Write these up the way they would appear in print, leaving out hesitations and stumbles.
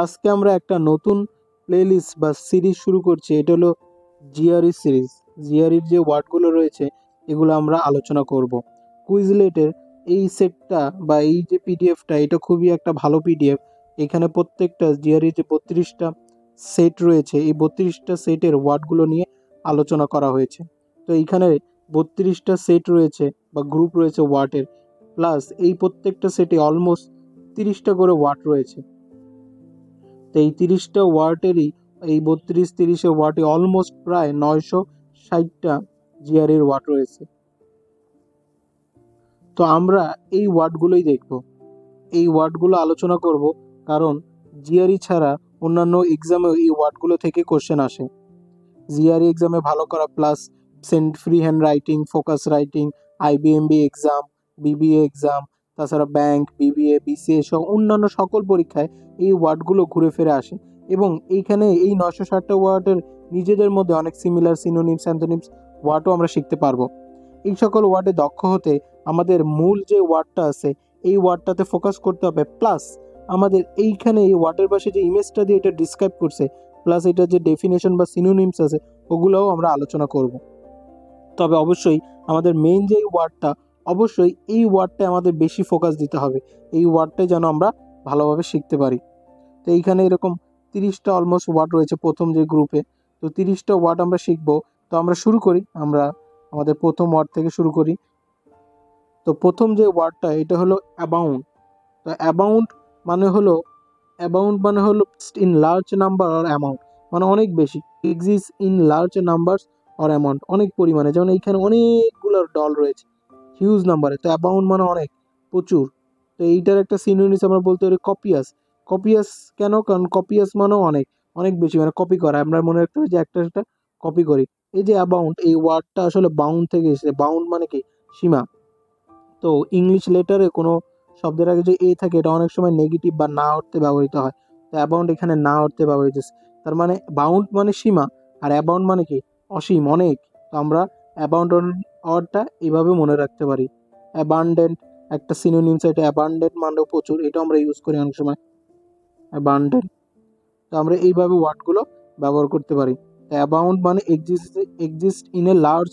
আজকে আমরা একটা নতুন প্লেলিস্ট বা সিরিজ শুরু করছি। এটা হলো জিআরই সিরিজ। জিআরইর যে ওয়ার্ডগুলো রয়েছে এগুলো আমরা আলোচনা করব। কুইজলেটের এই সেটটা বা এই যে পিডিএফটা, এটা খুবই একটা ভালো পিডিএফ। এখানে প্রত্যেকটা জিআরই যে 32টা সেট রয়েছে, এই 32টা সেটের ওয়ার্ডগুলো নিয়ে আলোচনা করা হয়েছে। তো এইখানে 32টা সেট রয়েছে বা গ্রুপ রয়েছে ওয়ার্ডের, প্লাস এই প্রত্যেকটা সেটে অলমোস্ট 30টা করে ওয়ার্ড রয়েছে। তো এই 30টা ওয়ার্ডেরই এই 32-30 ওয়ার্ডে অলমোস্ট প্রায় 960টা জিআরের ওয়ার্ড রয়েছে। তো আমরা এই ওয়ার্ডগুলোই দেখব, এই ওয়ার্ডগুলো আলোচনা করব, কারণ জিআরই ছাড়া অন্যান্য এক্সামেও এই ওয়ার্ডগুলো থেকে কোশ্চেন আসে। জিআরই এক্সামে ভালো করা plus free hand writing, focus writing, IBMB exam, BBA exam, তাছাড়া ব্যাংক, বিবিএ, বিসিএ সহ অন্যান্য সকল পরীক্ষায় এই ওয়ার্ডগুলো ঘুরে ফিরে আসে। এবং এইখানে এই 960টা ওয়ার্ডের নিজেদের মধ্যে অনেক সিমিলার সিনোনিমস, অ্যান্টোনিমস ওয়ার্ডও আমরা শিখতে পারবো। এই সকল ওয়ার্ডে দক্ষ হতে আমাদের মূল যে ওয়ার্ডটা আছে এই ওয়ার্ডটাতে ফোকাস করতে হবে, প্লাস আমাদের এইখানে এই ওয়ার্ডের পাশে যে ইমেজটা দিয়ে এটা ডিসক্রাইব করছে, প্লাস এটা যে ডেফিনেশন বা সিনোনিমস আছে ওগুলোও আমরা আলোচনা করব। তবে অবশ্যই আমাদের মেইন যে ওয়ার্ডটা, অবশ্যই এই ওয়ার্ডটায় আমাদের বেশি ফোকাস দিতে হবে, এই ওয়ার্ডটাই যেন আমরা ভালোভাবে শিখতে পারি। তো এইখানে এরকম 30টা অলমোস্ট ওয়ার্ড রয়েছে প্রথম যে গ্রুপে। তো 30টা ওয়ার্ড আমরা শিখবো। তো আমরা শুরু করি, আমরা আমাদের প্রথম ওয়ার্ড থেকে শুরু করি। তো প্রথম যে ওয়ার্ডটা এটা হলো অ্যাবাউন্ড। তো অ্যাবাউন্ড মানে হলো in large number or amount, মানে অনেক বেশি, exist in large numbers or amount, অনেক পরিমাণে। যেমন এইখানে অনেকগুলো ডল রয়েছে হিউজ নাম্বারে, তো অ্যাবাউন্ড মানে অনেক, প্রচুর। তো এইটার একটা সিনোনিমস আমরা বলতে পারি কপিয়াস। কপিয়াস কেন? কারণ কপিয়াস মানেও অনেক, অনেক বেশি, মানে কপি করা। আমরা মনে রাখতে হবে যে একটা একটা কপি করি। এই যে অ্যাবাউন্ড, এই ওয়ার্ডটা আসলে বাউন্ড থেকে এসেছে। বাউন্ড মানে কি? সীমা। তো ইংলিশ লেটারে কোনো শব্দের আগে যে এ থাকে এটা অনেক সময় নেগেটিভ বা না অর্থে ব্যবহৃত হয়। তো অ্যাবাউন্ড এখানে না অর্থে ব্যবহৃত হচ্ছে। তার মানে বাউন্ড মানে সীমা, আর অ্যাবাউন্ড মানে কি? অসীম, অনেক। তো আমরা অ্যাবাউন্ড ওয়ার্ডটা এইভাবে মনে রাখতে পারি। অ্যাবান্ডেন্ট একটা সিনোনিমস, এটা অ্যাবান্ডেন্ট মানেও প্রচুর, এটা আমরা ইউজ করি অনেক সময়, অ্যাবান্ডেন্ট। তো আমরা এইভাবে ওয়ার্ডগুলো ব্যবহার করতে পারি। অ্যাবাউন্ড মানে exist in a large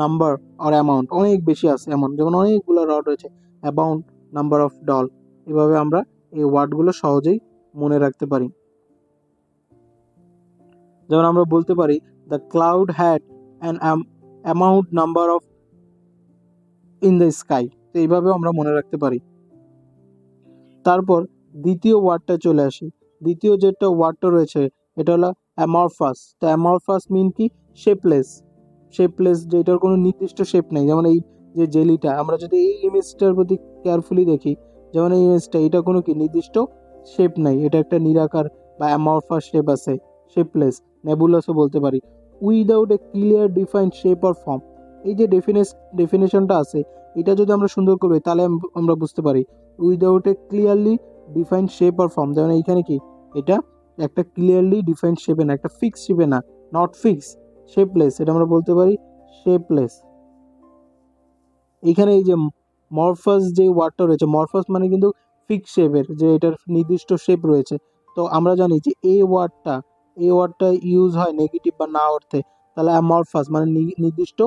number or amount, অনেক বেশি আছে এমন, যেমন অনেকগুলো ওয়ার্ড রয়েছে, অ্যাবাউন্ড নাম্বার অফ ডল। এভাবে আমরা এই ওয়ার্ডগুলো সহজেই মনে রাখতে পারি। যেমন আমরা বলতে পারি the cloud had an amount number of in the sky. তো এইভাবে আমরা মনে রাখতে পারি। তারপর দ্বিতীয় ওয়ার্ডটা চলে আসি। দ্বিতীয় যেটা ওয়ার্ডটা রয়েছে এটা হলো অ্যামরফাস। তো অ্যামরফাস মিন কি? শেপলেস। শেপলেস, যে এটার কোনো নির্দিষ্ট শেপ নেই। যেমন এই যে জেলিটা, আমরা যদি এই ইমেজটার প্রতি কেয়ারফুলি দেখি, যেমন এই ইমেজটা, এটা কোনো কি নির্দিষ্ট শেপ নাই, এটা একটা নিরাকার বা অ্যামরফাস শেপ আছে, শেপলেস। নেবুলাসও বলতে পারি। Without a clear defined shape or form, এই যে ডেফিনেশনটা আছে, এটা যদি আমরা সুন্দর করি তাহলে আমরা বুঝতে পারি without a clearly defined shape or form. যেমন এইখানে কি, এটা একটা ক্লিয়ারলি ডিফাইন্ড শেপে না, একটা ফিক্স শেপে না, নট ফিক্স, শেপলেস, এটা আমরা বলতে পারি শেপলেস। এইখানে এই যে মরফাস যে ওয়ার্ডটা রয়েছে, মরফাস মানে কিন্তু ফিক্স শেপের, যে এটার নির্দিষ্ট শেপ রয়েছে। তো আমরা জানি যে এই ওয়ার্ডটা ইউজ হয় নেগেটিভ বা না অর্থে, তাহলে অ্যামরফাস মানে নির্দিষ্ট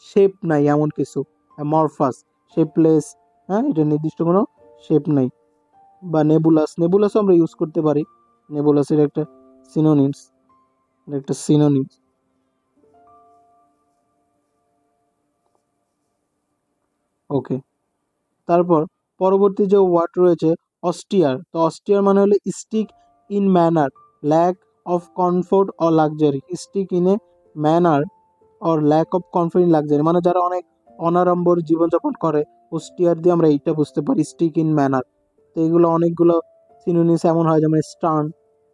শেপ নাই এমন কিছু, অ্যামরফাস, শেপলেস। হ্যাঁ, এটা নির্দিষ্ট কোনো শেপ নাই। বা নেবুলাসও আমরা ইউজ করতে পারি। নেবুলাসের একটা সিনোনিমস। ওকে, তারপর পরবর্তী যে ওয়ার্ড রয়েছে অস্টিয়ার। তো অস্টিয়ার মানে হলো strict in manner, lack of comfort or luxury. Strict in a manner or lack of comfort in luxury, মানে যারা অনেক অনাড়ম্বর জীবনযাপন করে, অস্টিয়ার দিয়ে আমরা এইটা বুঝতে পারি, স্টিক ইন ম্যানার। তো এইগুলো অনেকগুলো সিনোনিমস এমন হয়, যেমন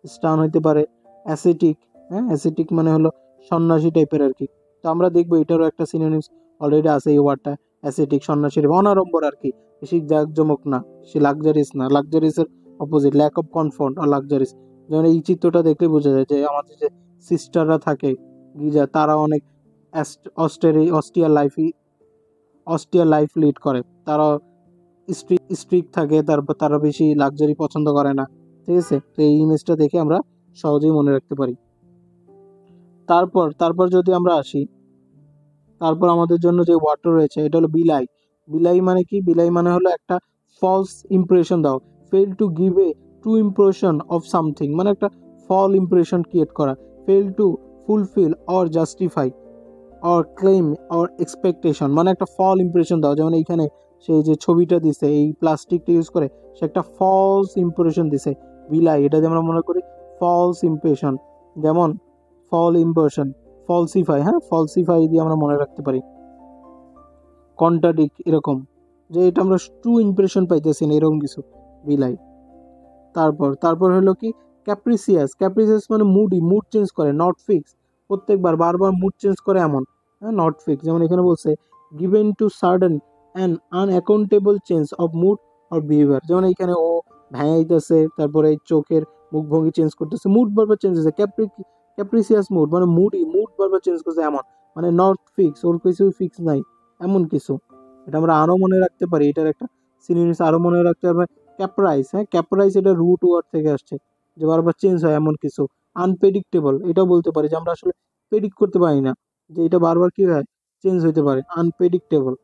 স্টার্ন হইতে পারে, অ্যাসেটিক। হ্যাঁ, অ্যাসেটিক মানে হলো সন্ন্যাসী টাইপের আর কি। তো আমরা দেখবো এটারও একটা সিনোনিমস অলরেডি আছে এই ওয়ার্ডটা, অ্যাসেটিক, সন্ন্যাসী, অনাড়ম্বর আর কি, বেশি জাঁকজমক না, বেশি লাক্সারিস না। লাক্সারিসের অপোজিট ল্যাক অফ কমফোর্ট আর লাক্সারিস। যেমন এই চিত্রটা দেখলে বোঝা যায় যে আমাদের যে সিস্টাররা থাকে গির্জা, তারা অনেক অস্টিয়ার লাইফ লিড করে। তারা স্ট্রিক থাকে, তারপর তারা বেশি লাক্সারি পছন্দ করে না। ঠিক আছে। তো এই ইমেজটা দেখে আমরা সহজেই মনে রাখতে পারি। তারপর যদি আমরা আসি, তারপর আমাদের জন্য যে ওয়ার্ডটা রয়েছে এটা হলো বিলাই। বিলাই মানে কি? বিলাই মানে হলো একটা ফলস ইমপ্রেশন দাও, fail to give a true impression of something, মানে একটা ফল ইমপ্রেশন ক্রিয়েট করা, fail to fulfil or justify or claim or expectation, মানে একটা ফল ইমপ্রেশন দাও। যেমন এইখানে সেই যে ছবিটা দিছে এই প্লাস্টিকটা ইউজ করে, সে একটা ফলস ইমপ্রেশন দিছে, বিলাই। এটা যে আমরা মনে করি ফলস ইমপ্রেশন, যেমন ফল ইমপ্রেশন, ফলসিফাই, হ্যাঁ ফলসিফাই দিয়ে আমরা মনে রাখতে পারি। কন্ট্রাডিক্ট, এরকম যে এটা আমরা ট্রু ইমপ্রেশন পাইতেছি না, এরকম কিছু, বিলাই। তারপর হলো কি ক্যাপ্রিসিয়াস। ক্যাপ্রিসিয়াস মানে মুডি, মুড চেঞ্জ করে, নট ফিক্স, প্রত্যেকবার বারবার মুড চেঞ্জ করে এমন, হ্যাঁ নট ফিক্স। যেমন এখানে বলছে given to sudden and unaccountable change of mood or behaviour, যেমন এইখানে ও ভ্যাঁইতেছে, তারপরে চোখের মুখভঙ্গি চেঞ্জ করতেছে, মুড বারবার চেঞ্জ হচ্ছে। ক্যাপ্রিসিয়াস মুড মানে মুড বারবার চেঞ্জ করছে এমন, মানে নট ফিক্স, ওর কিছু ফিক্স নাই এমন কিছু। এটা আমরা আরও মনে রাখতে পারি, এটার একটা সিনোনিমস আরও মনে রাখতে পারবে ক্যাপ্রাইস। হ্যাঁ ক্যাপ্রাইস এটা রুট ওয়ার্ড থেকে আসছে, যে বারবার চেঞ্জ হয় এমন কিছু। আনপ্রেডিক্টেবল, এটাও বলতে পারি যে আমরা আসলে প্রেডিক্ট করতে পারি না, যে এটা বারবার কি হয়, চেঞ্জ হইতে পারে, আনপ্রেডিক্টেবল।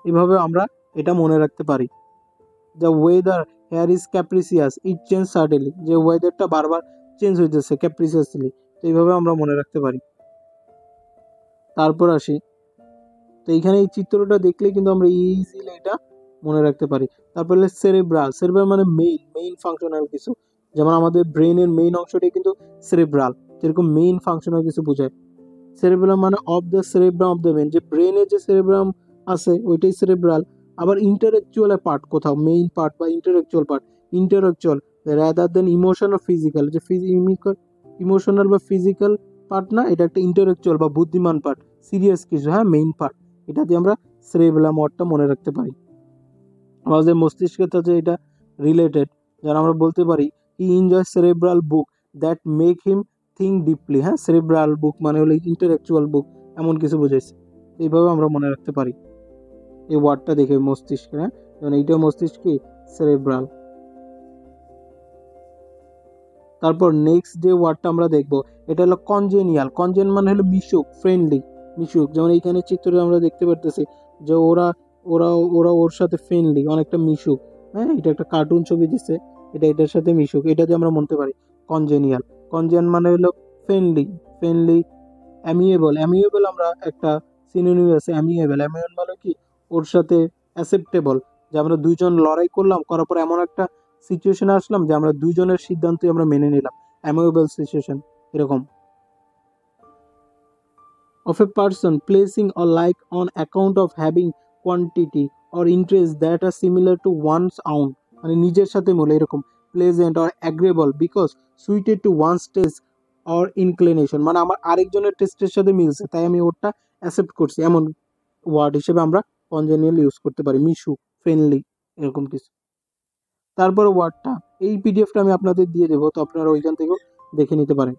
এভাবে আমরা এটা মনে রাখতে পারি। The weather hair is ক্যাপ্রিসিয়াস, it change suddenly, যে ওয়েদারটা বারবার চেঞ্জ হইতেছে ক্যাপ্রিসিয়াসলি। তো এইভাবে আমরা মনে রাখতে পারি। তারপর আসি, তো এইখানে এই চিত্রটা দেখলে কিন্তু আমরা ইজিলি এটা মনে রাখতে পারি। তারপর হলো সেরেব্রাল। সেরেব্রাল মানে মেইন ফাংশনাল কিছু, যেমন আমাদের ব্রেনের মেইন অংশটাই কিন্তু সেরেব্রাল, যেরকম মেইন ফাংশনাল কিছু বোঝায়। সেরেব্রাম মানে of the cerebrum of the brain, যে ব্রেনের যে সেরেব্রাম আছে ওইটাই সেরেব্রাল। আবার ইন্টারেকচুয়াল পার্ট কোথাও, মেইন পার্ট বা ইন্টারেকচুয়াল পার্ট, ইন্টারেকচুয়াল রাদার দেন ইমোশন ও ফিজিক্যাল, যে ইমোশনাল বা ফিজিক্যাল পার্ট না, এটা একটা ইন্টারেকচুয়াল বা বুদ্ধিমান পার্ট, সিরিয়াস কিছু, হ্যাঁ মেইন পার্ট। এটা দিয়ে আমরা সেরেব্রাম ওয়ার্ডটা মনে রাখতে পারি। আমাদের মস্তিষ্কের সাথে এটা রিলেটেড, যেন আমরা বলতে পারি he enjoy cerebral book that make him think deeply. হ্যাঁ সেরেব্রাল বুক মানে হলো ইন্টালেকচুয়াল বুক, এমন কিছু বুঝাইছে। এইভাবে আমরা মনে রাখতে পারি এই ওয়ার্ডটা দেখে, মস্তিষ্ক। হ্যাঁ যেমন এইটা মস্তিষ্ক কি, সেরেব্রাল। তারপর নেক্সট যে ওয়ার্ডটা আমরা দেখবো এটা হলো কনজেনিয়াল। কনজেন মানে হলো মিশুক, ফ্রেন্ডলি, মিশুক। যেমন এইখানে চিত্রে আমরা দেখতে পারতেছি যে ওরা ওরা ওরা ওর সাথে ফ্রেন্ডলি, অনেকটা মিশুক। হ্যাঁ এটা একটা কার্টুন ছবি দিচ্ছে, এটা এটার সাথে মিশুক, এটা দিয়ে আমরা বলতে পারি কনজেনিয়াল। কনজেন মানে হলো ফ্রেন্ডলি, অ্যামিয়েবল। অ্যামিয়েবল আমরা একটা সিনোনিম আছে, অ্যামিয়েবল। অ্যামিয়েবল মানে কি, ওর সাথে অ্যাসেপ্টেবল, যে আমরা দুইজন লড়াই করলাম, করার পর এমন একটা সিচুয়েশনে আসলাম যে আমরা দুইজনের সিদ্ধান্তই আমরা মেনে নিলাম, অ্যামিয়েবল সিচুয়েশন এরকম। of a person placing a like on account of having quantity or interest that are similar to one's own, মানে নিজের সাথে মিলে এরকম, pleasant or agreeable because suited to one's taste or inclination, মানে আমার আরেকজনের টেস্টের সাথে মিলছে তাই আমি ওরটা অ্যাকসেপ্ট করছি, এমন ওয়ার্ড হিসেবে আমরা কনজেনিয়াল ইউজ করতে পারি, মিশু, ফ্রেন্ডলি, এরকম কিছু। তারপরে ওয়ার্ডটা, এই পিডিএফটা আমি আপনাদের দিয়ে দেবো, তো আপনারা ওইখান থেকেও দেখে নিতে পারেন।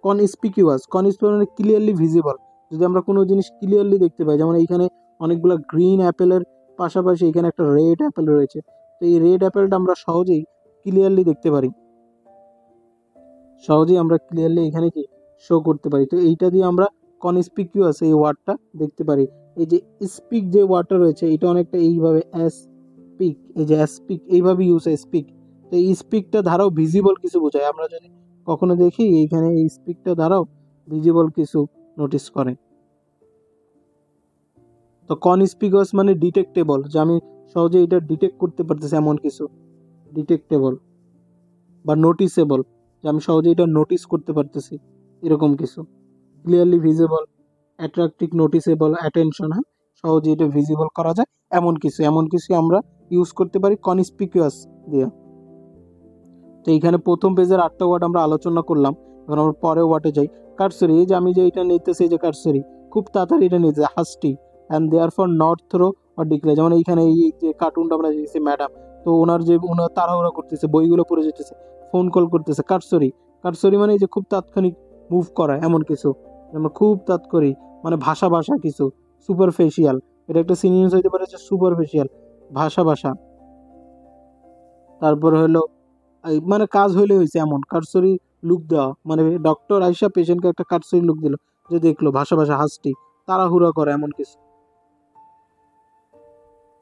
কনস্পিকিউয়াস মানে ক্লিয়ারলি ভিজিবল, যদি আমরা কোনো জিনিস ক্লিয়ারলি দেখতে পাই, যেমন এইখানে অনেকগুলো গ্রিন অ্যাপেলের পাশাপাশি এখানে একটা রেড অ্যাপেল রয়েছে, তো এই রেড অ্যাপেলটা আমরা সহজেই ক্লিয়ারলি দেখতে পারি, সহজেই আমরা ক্লিয়ারলি এখানে কি শো করতে পারি। তো এইটা দিয়ে আমরা কনস্পিকিউয়াস এই ওয়ার্ডটা দেখতে পারি। এই যে স্পিক যে ওয়ার্ডটা রয়েছে এটা অনেকটা এইভাবে স্পিক, এই যে স্পিক এইভাবে ইউজ হয় স্পিক, তো এই স্পিকটা ধারাও ভিজিবল কিছু বোঝায়। আমরা যদি কখনো দেখি এইখানে এই স্পিকটা দ্বারাও ভিজিবল কিছু নোটিস করে। তো কনস্পিকুয়াস মানে ডিটেক্টেবল, যে আমি সহজে এটা ডিটেক্ট করতে পারতেছি এমন কিছু, ডিটেক্টেবল। বা নোটিসেবল, যে আমি সহজে এটা নোটিস করতে পারতেছি, এরকম কিছু। Clearly visible, attractive, noticeable, attention, হ্যাঁ সহজে এটা ভিজিবল করা যায় এমন কিছু আমরা ইউজ করতে পারি কনস্পিকুয়াস দিয়ে। তো এইখানে প্রথম পেজের 8টা ওয়ার্ড আমরা আলোচনা করলাম, এখন আমরা পরের ওয়ার্ডে যাই। কারসরি, এই যে আমি যে এটা নিতেছি, এই যে কারসরি, খুব তাড়াতাড়ি এটা নিতে, hasty and therefore not thorough or declare, যেমন এইখানে এই যে কার্টুনটা আমরা দেখছি ম্যাডাম, তো ওনার তাড়াহুড়া করতেছে, বইগুলো পড়ে যেতেছে, ফোন কল করতেছে, কারসরি মানে এই যে খুব তাৎক্ষণিক মুভ করা এমন কিছু, যেমন খুব তাৎক্ষণিক, মানে ভাষা কিছু। সুপারফেশিয়াল, এটা একটা সিনোনিমস হইতে পারে যে সুপারফেশিয়াল, ভাষা। তারপর হলো এই মানে কাজ হইলে হয়েছে এমন কারসরি লুক দেওয়া, মানে ডক্টর আইসা পেশেন্টকে একটা কারসরি লুক দিল, যে দেখলো ভাষা ভাষা হাসটি, তাড়াহুড়া করে এমন কিছু,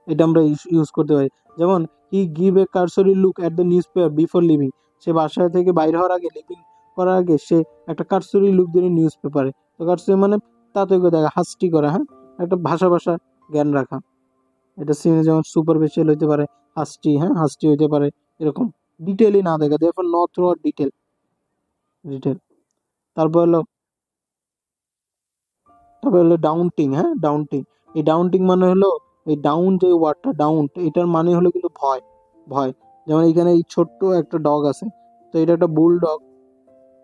এটা আমরা ইউজ করতে পারি। যেমন he give a cursory look at the newspaper before leaving, সে বাসা থেকে বাইর হওয়ার আগে, লিভিং করার আগে সে একটা কারসরি লুক দিল নিউজ পেপারে। তো কারসরি মানে তাতে দেখা হাসটি করা, হ্যাঁ, একটা ভাষা ভাষা জ্ঞান রাখা। এটা সিনে যেমন সুপারফিশিয়াল হইতে পারে, হাসটি, হ্যাঁ হাসটি হইতে পারে, এরকম ডিটেলই না দেখা, therefore not through out detail detail. তারপর হলো ডাউনটিং, হ্যাঁ ডাউনটিং। এই ডাউনটিং মানে হলো এই ডাউন, যে ওয়ার্ডটা ডাউন, এটার মানে হলো কিন্তু ভয়, ভয়। যেমন এখানে এই ছোট্ট একটা ডগ আছে, তো এটা একটা বুল ডগ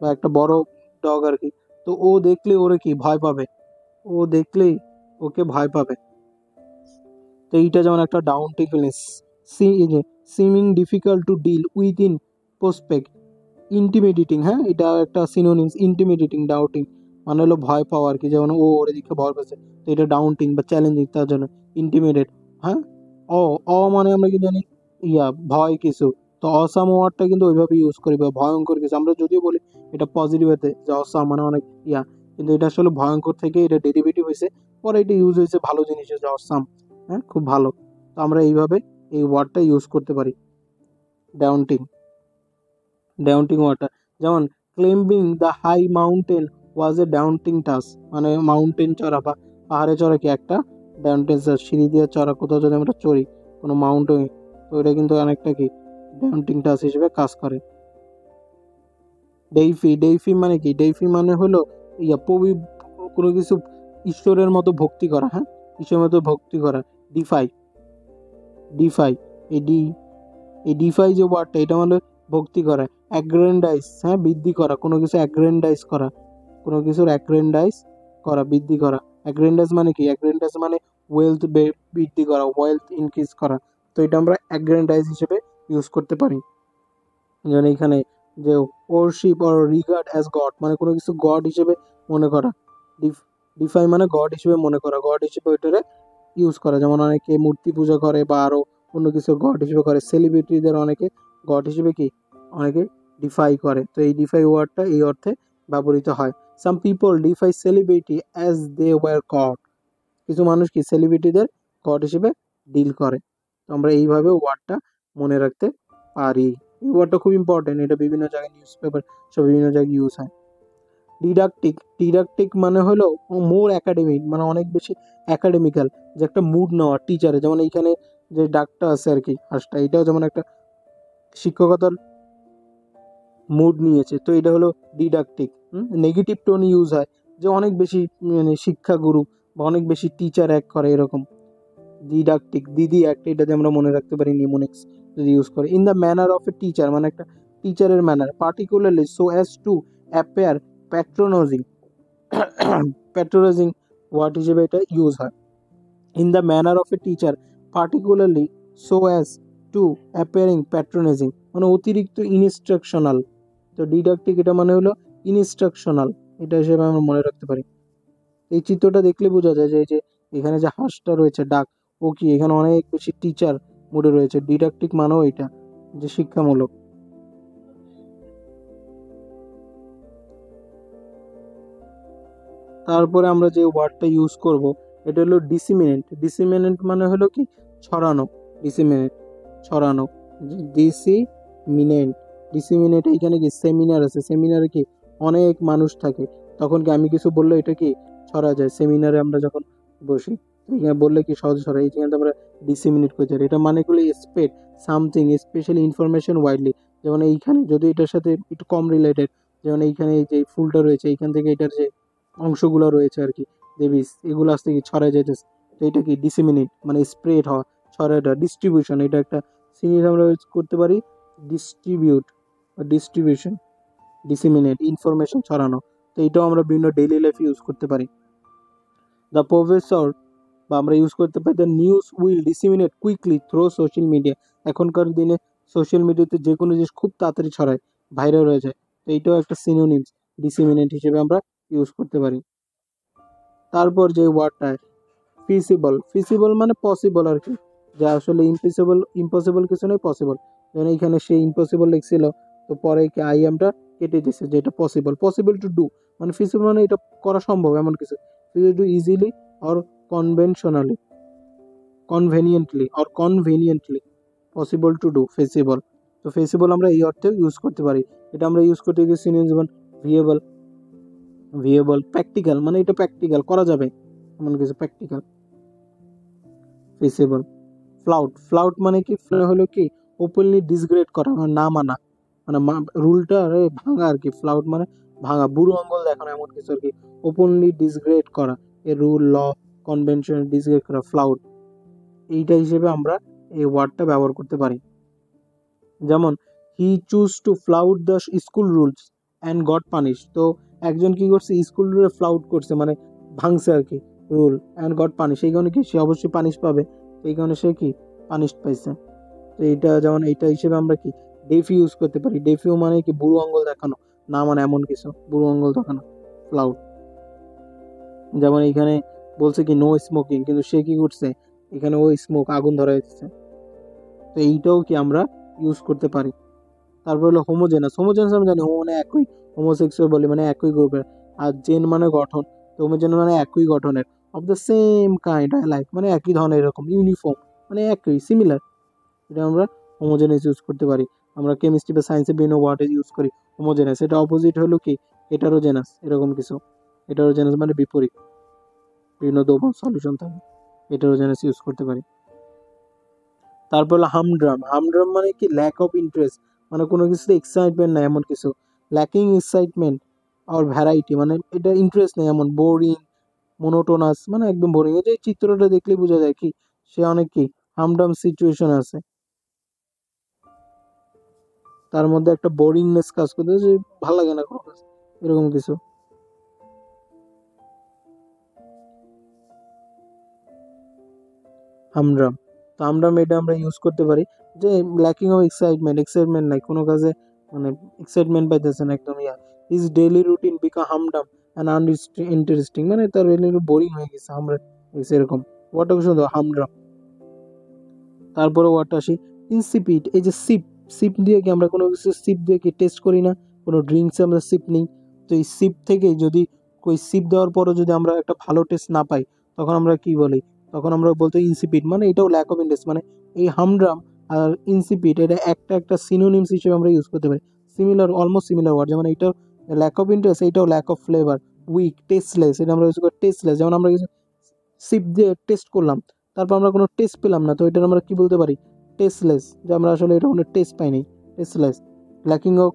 বা একটা বড় ডগ আর কি। তো ও দেখলে ওরে কি ভয় পাবে, ও দেখলেই ওকে ভয় পাবে। তো এইটা যেমন একটা daunting feelings. Seeming difficult to deal with in prospect, intimidating, হ্যাঁ এটা একটা সিনোনিমস, ইন্টিমিডিটিং ডাউটিং মানে হলো ভয় পাওয়া আর কি, যেমন ও ওর দিকে ভয় পেয়েছে, তো এটা ডাউটিং বা চ্যালেঞ্জিং তার জন্য। ইন্টিমিডেট, হ্যাঁ। অ অ মানে আমরা কি জানি, ভয় কিছু। তো অসাম ওয়ার্ডটা কিন্তু ওইভাবে ইউজ করি, বা ভয়ঙ্কর কিছু আমরা যদিও বলি এটা পজিটিভ এতে, যে অসাম মানে অনেক কিন্তু এটা আসলে ভয়ঙ্কর থেকে এটা ডেরিভেটিভ হয়েছে, পরে এটা ইউজ হয়েছে ভালো জিনিসের, যে অসাম, হ্যাঁ খুব ভালো। তো আমরা এইভাবে এই ওয়ার্ডটা ইউজ করতে পারি, ডাউনটিং, ডাউনটিং ওয়াটার। যেমন climbing the high mountain was a daunting task, মানে মাউন্টেন চড়া বা পাহাড়ে চড়া কি একটা ডাউনটিং টাস্ক, সিঁড়ি দিয়ে চড়া কোথাও যদি আমরা চড়ি কোনো মাউন্টেন, তো এটা কিন্তু অনেকটা কি ডাউনটিং টাস্ক হিসেবে কাজ করে। ডেইফি, ডেইফি মানে কি, ডেইফি মানে হলো কোনো কিছু ঈশ্বরের মতো ভক্তি করা, হ্যাঁ ঈশ্বরের মতো ভক্তি করা। ডিফাই, ডিফাই, এই ডি এই ডিফাই যে ওয়ার্ডটা, এটা মানে ভক্তি করা। অ্যাগ্রেন্ডাইজ, হ্যাঁ বৃদ্ধি করা, কোনো কিছু অ্যাগ্রেন্ডাইজ করা, কোনো কিছুর অ্যাগ্রেন্ডাইজ করা, বৃদ্ধি করা। অ্যাগ্রেন্ডাইজ মানে কি, অ্যাগ্রেন্ডাইজ মানে ওয়েলথ বৃদ্ধি করা, ওয়েলথ ইনক্রিজ করা। তো এটা আমরা অ্যাগ্রেন্ডাইজ হিসেবে ইউজ করতে পারি। যেমন এখানে যে worship or regard as god, মানে কোনো কিছু গড হিসেবে মনে করা। ডিফাই মানে গড হিসেবে মনে করা, গড হিসেবে ওইটারে ইউজ করা। যেমন অনেকে মূর্তি পূজা করে বা আরো অন্য কিছু গড হিসেবে করে, সেলিব্রিটিদের অনেকে গড হিসেবে কি অনেকে ডিফাই করে। তো এই ডিফাই ওয়ার্ডটা এই অর্থে ব্যবহৃত হয়। Some people deify celebrity as they were god, কিছু মানুষ কি সেলিব্রিটিদের গড হিসেবে ডিল করে। তো আমরা এইভাবে ওয়ার্ডটা মনে রাখতে পারি। এই ওয়ার্ডটা খুব ইম্পর্টেন্ট, এটা বিভিন্ন জায়গায় নিউজ পেপার সব বিভিন্ন জায়গায় ইউজ হয়। ডিডাকটিক, ডিডাকটিক মানে হলো মোর একাডেমিক, মানে অনেক বেশি একাডেমিক্যাল, যে একটা মুড নেওয়া টিচারে, যেমন এইখানে যে ডাকটা আছে আর কি হাঁসটা, এটাও যেমন একটা শিক্ষকতার মুড নিয়েছে, তো এটা হলো ডিডাকটিক। নেগেটিভ টোন ইউজ হয়, যে অনেক বেশি মানে শিক্ষাগুরু বা অনেক বেশি টিচার অ্যাক্ট করে এরকম। ডিডাকটিক, দিদি অ্যাক্ট, এটাতে আমরা মনে রাখতে পারি নিমোনিক্স যদি ইউজ করে। In the manner of a teacher মানে একটা টিচারের manner, particularly so as to appear patronising, patronising word হিসেবে এটা ইউজ হয়। In the manner of a teacher particularly so as to appearing patronising, মানে অতিরিক্ত ইনস্ট্রাকশনাল। তো ডিডাকটিক এটা মানে হলো ইনস্ট্রাকশনাল, এটা হিসেবে আমরা মনে রাখতে পারি। এই চিত্রটা দেখলে বোঝা যায় যে এই যে এখানে যে হাঁসটা রয়েছে ডাক, ও কি এখানে অনেক বেশি টিচার মোডে রয়েছে। ডিডাকটিক মানেও এটা যে শিক্ষামূলক। তারপরে আমরা যে ওয়ার্ডটা ইউজ করব এটা হলো ডিসিমিনেন্ট। ডিসিমিনেন্ট মানে হলো কি ছড়ানো, ডিসিমিনেন্ট ছড়ানো, ডিসিমিনেন্ট। ডিসিমিনেন্ট এইখানে কি সেমিনার আছে, সেমিনারে কি অনেক মানুষ থাকে, তখন কি আমি কিছু বললে এটা কি ছড়া যায়। সেমিনারে আমরা যখন বসি, এখানে বললে কি সহজে ছড়ায়, এইখানে আমরা ডিসিমিনেট করতে পারি। এটা মানে গুলো spread something specially information widely, যেমন এইখানে যদি এটার সাথে একটু কম রিলেটেড, যেমন এইখানে এই যে ফুলটা রয়েছে এইখান থেকে এটার যে অংশগুলো রয়েছে আর কি, দেবিস এগুলো আসতে কি ছড়ায় যেতেছে। তো এটা কি ডিসিমিনেট মানে স্প্রেড হওয়া, ছড়াটা। ডিস্ট্রিবিউশন, এটা একটা সিরিজ আমরা ইউজ করতে পারি, ডিস্ট্রিবিউট বা ডিস্ট্রিবিউশন, ডিসিমিনেট ইনফরমেশন ছড়ানো। তো এটাও আমরা বিভিন্ন ডেইলি লাইফে ইউজ করতে পারি। দ্য প্রফেসর বা আমরা ইউজ করতে পারি the news will disseminate quickly through social media, এখনকার দিনে সোশ্যাল মিডিয়াতে যে কোনো জিনিস খুব তাড়াতাড়ি ছড়ায়, ভাইরাল হয়ে যায়। তো এইটাও একটা সিনোনিমস, ডিসিমিনেট হিসেবে আমরা ইউজ করতে পারি। তারপর যে ওয়ার্ডটা ফিজিবল, ফিজিবল মানে পসিবল আর কি, যা আসলে ইম্পসিবল, ইম্পসিবল কিছু নয়, পসিবল। যেমন এইখানে সে ইম্পসিবল লিখছিল, তো পরে কি আই এমটা কেটে দিছে যে এটা পসিবল, পসিবল টু ডু মানে ফিজিবল মানে এটা করা সম্ভব এমন কিছু, to easily or conventionally, conveniently possible to do feasible. তো ফেসিবল আমরা এই অর্থে ইউজ করতে পারি। এটা আমরা ইউজ করতে গিয়ে সিনোনিম যেমন ভিএবল, প্র্যাকটিক্যাল মানে এটা প্র্যাকটিক্যাল করা যাবে এমন কিছু, প্র্যাকটিক্যাল, ফেসিবল। ফ্লাউট মানে কি, হলো কি ওপেনলি ডিসগ্রেড করা মানে না মানা, মানে রুলটা ভাঙা আর কি, ফ্লাউট মানে ভাঙা, বুড়ো আঙ্গুল দেখানো এমন কিছু আর কি, ওপেনলি ডিসগ্রেড করা, এ রুল ল কনভেনশন ডিসগ্রেড করা, ফ্লাউট। এইটা হিসেবে আমরা এই ওয়ার্ডটা ব্যবহার করতে পারি। যেমন he choose to flout the school rules and got punish, তো একজন কি করছে স্কুল রুলে ফ্লাউট করছে মানে ভাঙছে আর কি রুল, অ্যান্ড গট পানিশ, এই কারণে কি সে অবশ্যই পানিশ পাবে, এই কারণে সে কি পানিশ পাইছে। তো এইটা যেমন এইটা হিসেবে আমরা কি ডেফি ইউজ করতে পারি, ডেফিও মানে কি বুড়ো আঙ্গুল দেখানো, না মানে এমন কিছু, বুড়ো আঙ্গুল দেখানো, ফ্লাউট। যেমন এইখানে বলছে কি নো স্মোকিং, কিন্তু সে কি করছে এখানে ও স্মোক, আগুন ধরা যাচ্ছে, তো এইটাও কি আমরা ইউজ করতে পারি। তারপর হলো হোমোজেনাস, আমরা জানি হোমো মানে একই, হোমোসেক্সুয়াল বলি মানে একই গ্রুপের, আর জেন মানে গঠন, তো হোমোজেনাস মানে একই গঠনের, of the same kind I like মানে একই ধরনের এরকম, ইউনিফর্ম মানে একই সিমিলার, এটা আমরা হোমোজেনাস ইউজ করতে পারি। আমরা কেমিস্ট্রি বা সায়েন্সে বিভিন্ন ওয়ার্ডে ইউজ করি হোমোজেনাস, এটা অপোজিট হলো কি হেটারোজেনাস, এরকম কিছু, হেটারোজেনাস মানে বিপরীত, বিভিন্ন দ্রবণ সলিউশন থাকে, হেটারোজেনাস ইউজ করতে পারি। তারপর হলো হামড্রাম, মানে কি ল্যাক অফ ইন্টারেস্ট, মানে কোনো কিছুতে এক্সাইটমেন্ট নাই এমন কিছু, ল্যাকিং এক্সাইটমেন্ট আর ভ্যারাইটি মানে এটা ইন্টারেস্ট নেই এমন, বোরিং, মোনোটোনাস মানে একদম বোরিং, এই যে চিত্রটা দেখলেই বোঝা যায় কি সে অনেক কি হামড্রাম সিচুয়েশন আছে, তার মধ্যে একটা বোরিংনেস কাজ করতে যে ভালো লাগে না কোনো কাজ, এরকম কিছু, হামড্রাম। তো হামড্রাম এটা আমরা ইউজ করতে পারি যে ল্যাকিং অফ এক্সাইটমেন্ট নাই কোনো কাজে, মানে এক্সাইটমেন্ট পাইতেছে না একদম, his daily routine become humdrum and interesting, মানে তার ডেইলি বোরিং হয়ে গেছে, আমরা এরকম, ওয়াটার সুন্দর হামড্রাম। তারপরে ওয়াটার আসি ইনসিপিড, এই যে সিপ দিয়ে কি আমরা কোনো কিছু সিপ দিয়ে কি টেস্ট করি না, কোনো ড্রিঙ্কস আমরা সিপ নিই, তো এই সিপ থেকে যদি ওই সিপ দেওয়ার পরও যদি আমরা একটা ভালো টেস্ট না পাই, তখন আমরা কি বলি, তখন আমরা বলতে ইনসিপিড, মানে এটাও ল্যাক অফ ইন্টারেস্ট, মানে এই হামড্রাম আর ইনসিপিড এটা একটা সিনোনিমস হিসেবে আমরা ইউজ করতে পারি, সিমিলার, অলমোস্ট সিমিলার ওয়ার্ড, যেমন এইটাও ল্যাক অফ ইন্টারেস্ট, এইটাও lack of flavour, weak, tasteless, এটা আমরা ইউজ করি টেস্টলেস, যেমন আমরা কিছু সিপ দিয়ে টেস্ট করলাম, তারপর আমরা কোনো টেস্ট পেলাম না, তো এটার আমরা কি বলতে পারি টেস্টলেস, যে আমরা আসলে এটা কোনো টেস্ট পাইনি, tasteless. Lacking of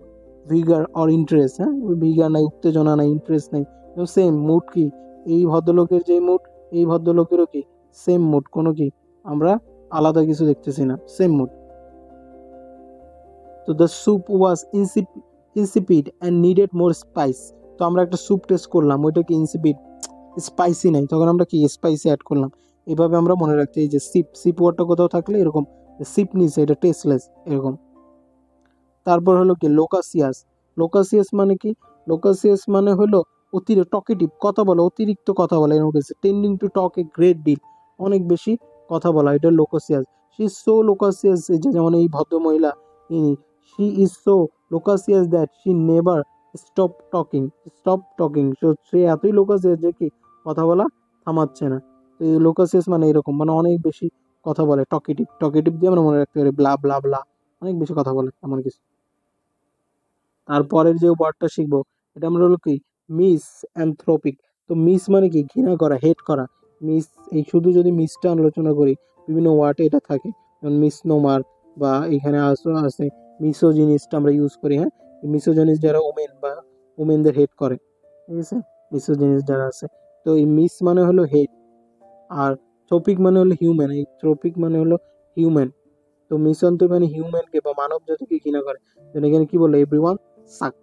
ভিগার or interest, হ্যাঁ ভিগার নাই, উত্তেজনা নাই, ইন্টারেস্ট নেই, সেম মুড কি এই ভদ্রলোকের যে মুড, এই ভদ্রলোকেরও কি সেম মুড, কোনো কি আমরা আলাদা কিছু দেখতেছি না, সেম মুড। তো the soup was insipid and needed more spice, তো আমরা একটা স্যুপ টেস্ট করলাম, ওইটা কি ইনসিপিড, স্পাইসি নাই, তখন আমরা কি স্পাইসি অ্যাড করলাম, এভাবে আমরা মনে রাখতে, এই যে সিপ ওয়ার্ডটা কোথাও থাকলে এরকম সিপ নিছে এটা টেস্টলেস এরকম। তারপর হলো কি লোকাসিয়াস মানে কি, লোকাসিয়াস মানে হলো অতিরিক্ত টকেটিভ, কথা বলা, অতিরিক্ত কথা বলা, এরকম কিছু, tending to talk a great deal, অনেক বেশি কথা বলা, এটা loquacious. She is so loquacious, এই যে যেমন এই ভদ্র মহিলা ইনি, she is so loquacious that she never stop talking, সে এতই লোকাসিয়াস যে কি কথা বলা থামাচ্ছে না, তো এই লোকাসিয়াস মানে এরকম, মানে অনেক বেশি কথা বলে, টকেটিভ দিয়ে আমরা মনে রাখতে পারি, ব্লা ব্লা ব্লা, অনেক বেশি কথা বলে এমন কিছু। তারপরের যে ওয়ার্ডটা শিখবো এটা আমরা হলো কি মিস অ্যানথ্রোপিক, তো মিস মানে কি ঘৃণা করা, হেট করা, মিস, এই শুধু যদি মিসটা আলোচনা করি বিভিন্ন ওয়ার্ডে এটা থাকে, যেমন মিসনোমার, বা এখানে আছে মিসোজিনিসটা আমরা ইউজ করি, হ্যাঁ মিসোজিনিস যারা ওমেন বা ওমেনদের হেট করে, ঠিক আছে, মিসোজিনিস যারা আছে, তো এই মিস মানে হলো হেট, আর ট্রপিক মানে হলো হিউম্যান, এই ট্রপিক মানে হলো হিউম্যান, তো মিশন তো মানে হিউম্যানকে বা মানব জাতিকে ঘৃণা করে, এখানে কি বলে এভরিওয়ান সাক,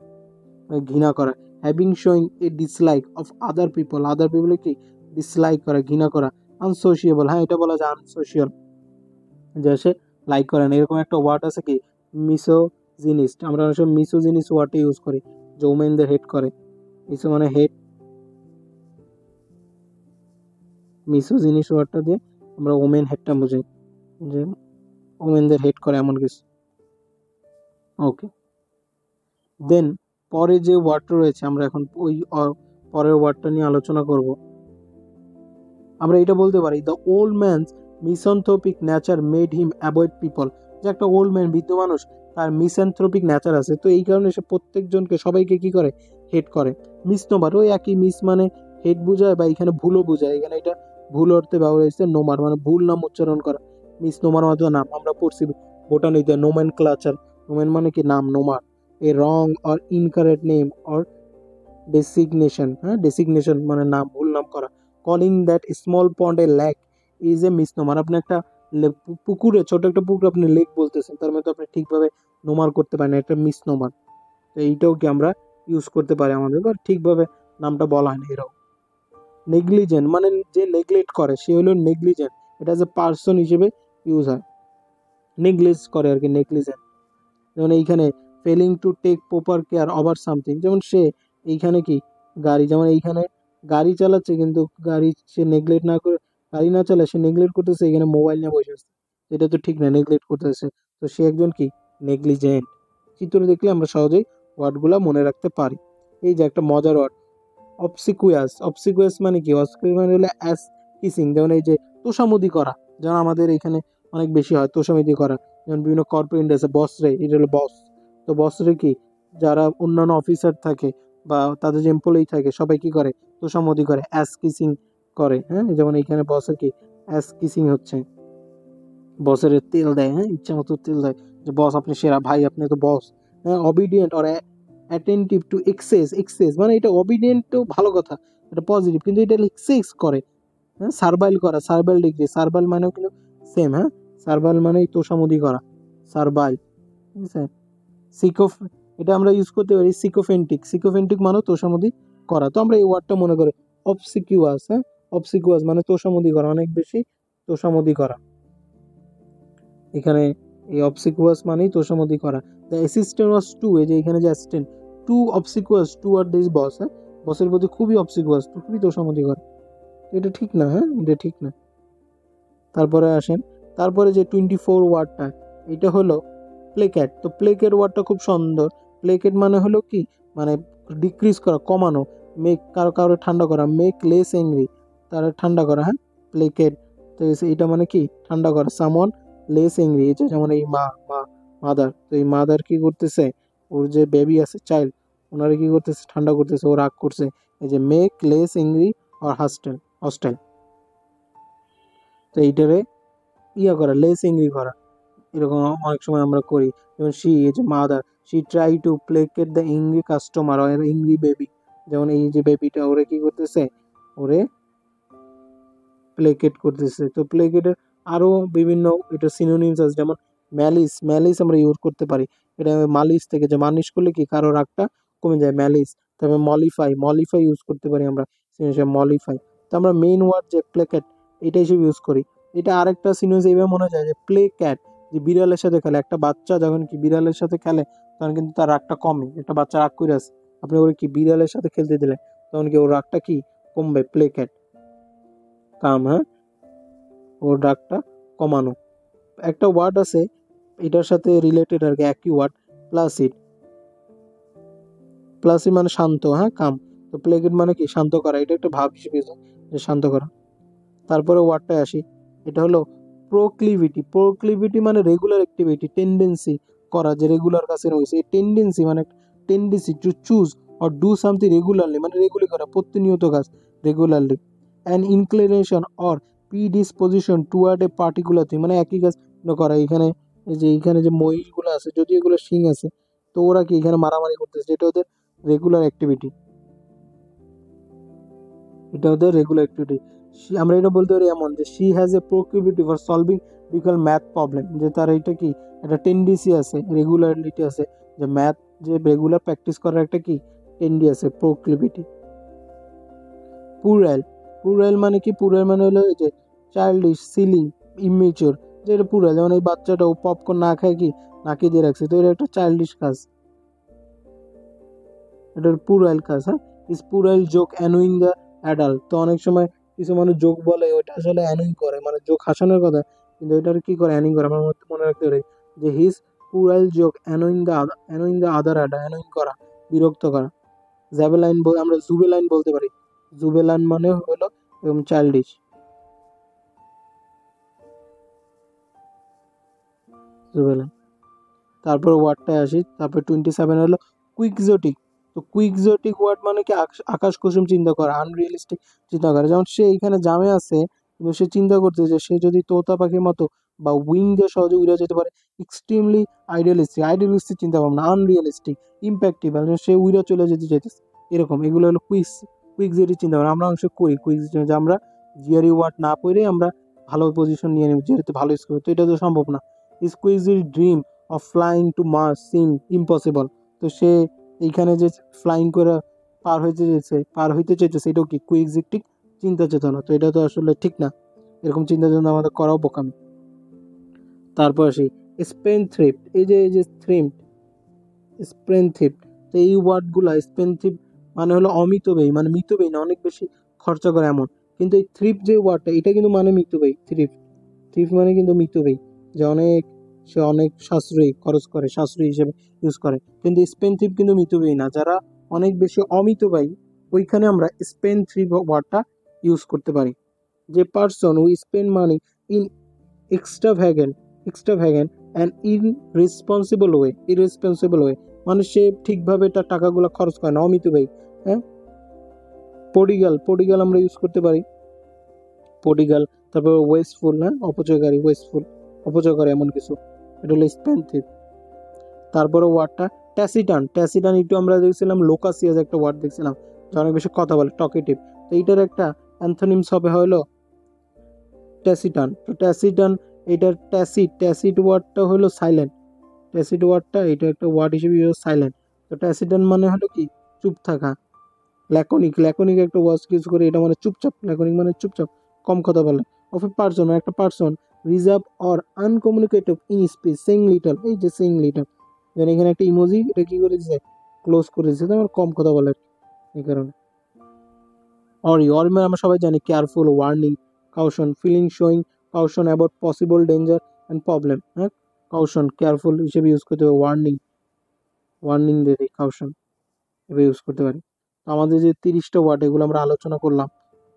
ঘৃণা করা, having showing A dislike of other people কি ডিসলাইক করা, ঘৃণা করা, আনসোশিয়েবল, হ্যাঁ এটা বলা যায় আনসোশিয়াল, যে সে লাইক করে না, এরকম একটা ওয়ার্ড আছে কি মিসোজিনিস্ট, আমরা অনেক সময় মিসোজিনিস ওয়ার্ডটা ইউজ করি, যে ওমেনদের হেট করে, মিসো মানে হেট, মিসোজিনিস ওয়ার্ডটা দিয়ে আমরা ওমেন হেটটা বুঝাই, যে ওমেনদের হেট করে এমন কিছু। ওকে, দেন পরে যে ওয়ার্ডটা রয়েছে আমরা এখন ওই পরের ওয়ার্ডটা নিয়ে আলোচনা করব। আমরা এটা বলতে পারি the old man's misanthropic nature made him avoid people. যে একটা ওল্ড ম্যান, বৃদ্ধ মানুষ, তার মিসঅ্যানথ্রোপিক নেচার আছে, তো এই কারণে সে প্রত্যেকজনকে, সবাইকে কি করে, হেট করে। মিসনোমার, ওই একই, মিস মানে হেট বোঝায় বা এখানে ভুলও বোঝায়, এখানে এটা ভুল অর্থে ব্যবহার হয়েছে। নোমার মানে ভুল নাম উচ্চারণ করা, মিস নোমার মতো নাম আমরা পড়ছি বোটানিতে, নোমেন ক্লাচার। নোমেন মানে কি নাম, nomer a wrong or incorrect name or designation, হ্যাঁ ডেসিগনেশন মানে নাম, ভুল নাম করা। Calling that small pond a lake is a misnomer. আপনি একটা পুকুরে, ছোট একটা পুকুর আপনি লেক বলতেছেন, তার মধ্যে আপনি ঠিকভাবে নোমার করতে পারেন, এটা মিসনোমার। তো এইটাও কি আমরা ইউজ করতে পারি আমাদের, বা ঠিকভাবে নামটা বলা হয় না এরকম। নেগলিজেন্ট মানে যে নেগলেক্ট করে সে হলো নেগলিজেন্ট, এটা যে পার্সন হিসেবে ইউজ হয়, নেগলেক্ট করে আর কি, নেগলিজেন্ট। যেমন এইখানে failing to take proper care over something, যেমন সে এইখানে কি গাড়ি, যেমন এইখানে গাড়ি চালাচ্ছে কিন্তু গাড়ি সে নেগলেক্ট না করে, গাড়ি না চালায় সে নেগলেক্ট করতেছে, এখানে মোবাইল নিয়ে বসে আছে, এটা তো ঠিক না, নেগলেক্ট করতেছে, তো সে একজন কি নেগলিজেন্ট। চিত্র দেখলে আমরা সহজেই ওয়ার্ডগুলো মনে রাখতে পারি। এই যে একটা মজার ওয়ার্ড অবসিকুয়াস। অবসিকুয়াস মানে কি, অবসিকুয়াস মানে হলো অ্যাস কিসিং, যেমন এই যে তোষামোদি করা, যেমন আমাদের এখানে অনেক বেশি হয় তোষামোদি করা, যেমন বিভিন্ন কর্পোরেট আছে, বস রে, এটা হলো বস। তো বস রে কি, যারা অন্যান্য অফিসার থাকে বা তাদের যে এমপ্লয়ি থাকে সবাই কি করে, তোষামোদি করে, অ্যাস কিসিং করে, হ্যাঁ যেমন এইখানে বসের কি অ্যাস কিসিং হচ্ছে, বসের তেল দেয়, হ্যাঁ ইচ্ছা মতো তেল দেয়, যে বস আপনি সেরা, ভাই আপনি তো বস। হ্যাঁ obedient or attentive to excess, excess মানে এটা অবিডিয়েন্টও ভালো কথা, এটা পজিটিভ, কিন্তু এটা এক্সেস করে। হ্যাঁ সার্ভাইল করা, সার্ভাইল ডিগ্রি, সার্ভাইল মানেও কিন্তু সেম, হ্যাঁ সার্ভাইল মানে তোষামোদি করা, সার্ভাইল, ঠিক আছে। সিকোফ, এটা আমরা ইউজ করতে পারি সিকোফেন্টিক, সিকোফেন্টিক মানে তোষামোদি করা। তো আমরা এই ওয়ার্ডটা মনে করি অবসিকিউয়াস, হ্যাঁ অবসিকুয়াস মানে তোষামোদি করা, অনেক বেশি তোষামোদি করা। এখানে এই অবসিকুয়াস মানেই তোষামোদি করা। দ্য অ্যাসিস্ট্যান্ট ওয়াজ টু, এই যে এখানে যে অ্যাসিস্ট্যান্ট, টু অবসিকুয়াস টু আর দিস বস, হ্যাঁ বসের প্রতি খুবই অবসিকুয়াস, খুবই তোষামোদি করে, এটা ঠিক না, হ্যাঁ এটা ঠিক না। তারপরে আসেন, তারপরে যে 24 ওয়ার্ডটা, এটা হলো প্লেকেট। তো প্লেকেট ওয়ার্ডটা খুব সুন্দর। প্লেকেট মানে হলো কি, মানে ডিক্রিজ করা, কমানো, মেক কারো কারো ঠান্ডা করা, মেক লেস এংরি, তারা ঠান্ডা করা, হ্যাঁ প্লেকেট। তো এটা মানে কি ঠান্ডা করা, সামন লেস এংরি, এই যে যেমন এই মাদার, তো এই মাদার কি করতেছে, ওর যে বেবি আছে, চাইল্ড, ওনারা কি করতেছে, ঠান্ডা করতেছে, ও রাগ করছে, এই যে মেক লেস এংরি আর হাস্টেল, হস্টেল। তো এইটারে করা, লেস এংরি করা, এরকম অনেক সময় আমরা করি। যেমন শি, এই যে mother, she try to placate the angry customer আর ইংরি বেবি, যেমন এই যে বেবিটা ওরে কি করতেছে, ওরে প্লেকেট করতেছে। তো প্লেকেটের আরো বিভিন্ন এটা সিনোনিমস আছে, যেমন ম্যালিস, ম্যালিস আমরা ইউজ করতে পারি, এটা মালিশ থেকে, যে মালিশ করলে কি কারো রাগটা কমে যায়, ম্যালিস। তারপরে মলিফাই, মলিফাই ইউজ করতে পারি আমরা, মলিফাই। তো আমরা মেইন ওয়ার্ড যে প্লেকেট, এটা হিসেবে ইউজ করি। এটা আরেকটা সিনোনিমস এইভাবে মনে যায় যে প্লে ক্যাট, যে বিড়ালের সাথে খেলে, একটা বাচ্চা যখন কি বিড়ালের সাথে খেলে তখন কিন্তু তার রাগটা কমে, একটা বাচ্চা রাগ করে আছে, আপনি ওরে কি বিড়ালের সাথে খেলতে দিলে তখন কি ওর রাগটা কি কমবে, প্লে ক্যাট, কাম, হ্যাঁ ওর রাগটা কমানো। একটা ওয়ার্ড আছে এটার সাথে রিলেটেড আর কি, একই ওয়ার্ড, প্লাসিড। প্লাসিড মানে শান্ত, হ্যাঁ কাম। তো প্লেগেট মানে কি শান্ত করা, এটা একটা ভাব হিসেবে যে শান্ত করা। তারপরে ওয়ার্ডটায় আসি, এটা হলো প্রোক্লিভিটি। প্রোক্লিভিটি মানে রেগুলার অ্যাক্টিভিটি, টেন্ডেন্সি করা, যে রেগুলার কাছে রয়েছে, এই টেন্ডেন্সি মানে tendency to choose or do something regularly, মানে রেগুলার করা, প্রতিনিয়ত কাজ, regularly. An inclination or predisposition toward a particular thing, মানে একই কাজ করা। এখানে এই যে এইখানে যে মহিষগুলো আছে, যদি এগুলো শিং আছে, তো ওরা কি এখানে মারামারি করতেছে, এটা ওদের রেগুলার অ্যাক্টিভিটি, এটা ওদের রেগুলার অ্যাক্টিভিটি। আমরা এটা বলতে পারি এমন যে she has a proclivity for solving difficult math problem, যে তার এটা কি একটা টেন্ডেন্সি আছে, রেগুলারিটি আছে, যে ম্যাথ যে রেগুলার প্র্যাকটিস করার একটা কি টেন্ডি আছে, প্রোক্লিভিটি। পুরাইল, পুরাইল মানে কি, পুরাইল মানে হলো এই যে চাইল্ডিশ, সিলি, ইমেচিওর, যে এটা পুরাইল, যেমন এই বাচ্চাটা ও পপকর্ন না খায় কি নাকি দিয়ে রাখছে, তো এটা একটা চাইল্ডিশ কাজ, এটা পুরাইল কাজ, হ্যাঁ। ইস পুরাইল জোক অ্যানোয়িং দ্য অ্যাডাল্ট, তো অনেক সময় কিছু মানুষ জোক বলে ওইটা আসলে অ্যানোয়িং করে, মানে জোক হাসানোর কথা, কিন্তু ওইটার কি করে অ্যানোয়িং করে, আমার মনে রাখতে পারি যে হিজ পুরাইল যোগ অ্যানোইং দ্য আদার অ্যাডা, অ্যানোইং করা, বিরক্ত করা। জ্যাবেলাইন আমরা জুবেলাইন বলতে পারি। জুবেলাইন মানে হলো চাইল্ডিশ। জুবেলাইন। তারপর ওয়ার্ডটায় আসি, তারপর 27 হলো কুইকজোটিক। তো কুইকজোটিক ওয়ার্ড মানে কি আকাশ কুসুম চিন্তা করা, আনরিয়েলিস্টিক চিন্তা করা। যেমন সে এইখানে জামে আছে, কিন্তু সে চিন্তা করছে যে সে যদি তোতা পাখির মতো বা উইং দিয়ে সহজে উড়ে যেতে পারে। এক্সট্রিমলি আইডিয়ালিস্টিক চিন্তা ভাবনা, আনরিয়েলিস্টিক, ইম্প্যাক্টিবল, সে উড়ে চলে যেতে চাইতেছে এরকম। এগুলো হলো কুইকজোটিক চিন্তা ভাবনা। আমরা অংশ করি কুইকজোটিক, যে আমরা জিআরই ওয়ার্ড না পড়ে আমরা ভালো পজিশন নিয়ে নেব, যেহেতু ভালো স্কোর। তো এটা তো সম্ভব না। স্কুইজির dream of flying to Mars seem impossible. তো সে এইখানে যে ফ্লাইং করে পার হইতে চাইতেছে, এটাও কি কুইকজিটিক চিন্তা চেতনা। তো এটা তো আসলে ঠিক না, এরকম চিন্তা চেতনা আমাদের করাও বোকামি। তারপর আসি স্পেনথ্রিফট। এই যে স্পেনথ্রিফট। তো এই ওয়ার্ডগুলা স্পেনথ্রিফট মানে হলো অমিতব্যয়ী, মানে মিতব্যয়ী না, অনেক বেশি খরচা করে এমন। কিন্তু এই থ্রিফট যে ওয়ার্ডটা, এটা কিন্তু মানে মিতব্যয়ী। থ্রিফট মানে কিন্তু মিতব্যয়ী, যে সে অনেক সাশ্রয়ী খরচ করে, সাশ্রয়ী হিসেবে ইউজ করে। কিন্তু স্পেনথ্রিফ কিন্তু মিতব্যয়ী না, যারা অনেক বেশি অমিতব্যয়ী, ওইখানে আমরা স্পেনথ্রিফ ওয়ার্ডটা ইউজ করতে পারি। যে person who spend money in extravagant and irresponsible way, মানে সে ঠিকভাবে তার টাকাগুলো খরচ করে না, অমিতব্যয়ী। হ্যাঁ, প্রডিগাল আমরা ইউজ করতে পারি, প্রডিগাল। তারপর ওয়েস্টফুল, হ্যাঁ, অপচয়কারী, অপচয় করে এমন কিছু, এটা হলো স্পেনথ্রিফ। তারপরে ওয়ার্ডটা ট্যাসিটান একটু আমরা দেখছিলাম, লোকাসিয়াস একটা ওয়ার্ড দেখছিলাম, যে অনেক বেশি কথা বলে, টকেটিভ। তো এইটার একটা অ্যান্থনিমস হলো ট্যাসিটান। তো ট্যাসিটান, এটার ট্যাসিট ওয়ার্ডটা হলো সাইলেন্ট। ট্যাসিট ওয়ার্ডটা এটা একটা ওয়ার্ড হিসেবে ইউজ, সাইলেন্ট। তো ট্যাসিটান মানে হলো কি চুপ থাকা। ল্যাকনিক একটা ওয়ার্ড ইউজ করে, এটা মানে চুপচাপ। ল্যাকনিক মানে চুপচাপ, কম কথা বলে। অফ এ পার্সন, একটা person reserve or uncommunicative in speech, saying little. এই যে সেইং লিটল, যেন এখানে একটা ইমোজি, এটা কি করে দিছে, ক্লোজ করে দিছে, আমার কম কথা বলে এই কারণে। অর মানে আমরা সবাই জানি careful, warning, caution, feeling showing caution about possible danger and problem. হ্যাঁ, কাউশন কেয়ারফুল হিসেবে ইউজ করতে হবে, ওয়ার্নিং দিয়ে দিই, কাউশন এভাবে ইউজ করতে পারি। তো আমাদের যে 30টা ওয়ার্ড, এগুলো আমরা আলোচনা করলাম।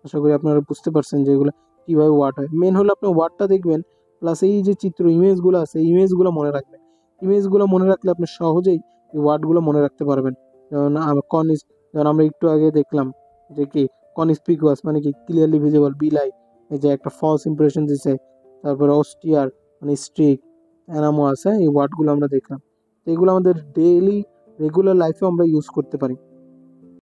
আশা করি আপনারা বুঝতে পারছেন যে এগুলো কীভাবে ওয়ার্ড হয়। মেন হলো আপনি ওয়ার্ডটা দেখবেন, প্লাস এই যে চিত্র ইমেজগুলো আছে, ইমেজগুলো মনে রাখবেন। ইমেজগুলো মনে রাখলে আপনি সহজেই এই ওয়ার্ডগুলো মনে রাখতে পারবেন। যেমন যেমন আমরা একটু আগে দেখলাম যে কি কনস্পিকুয়াস মানে কি ক্লিয়ারলি ভিজিবল, বিলাই, এই যে একটা ফলস ইমপ্রেশন দিছে। তারপরে অস্টিয়ার মানে স্ট্রিক, অ্যানামোয়াস, হ্যাঁ, এই ওয়ার্ডগুলো আমরা দেখলাম। তো এগুলো আমাদের রেগুলার লাইফে আমরা ইউজ করতে পারি।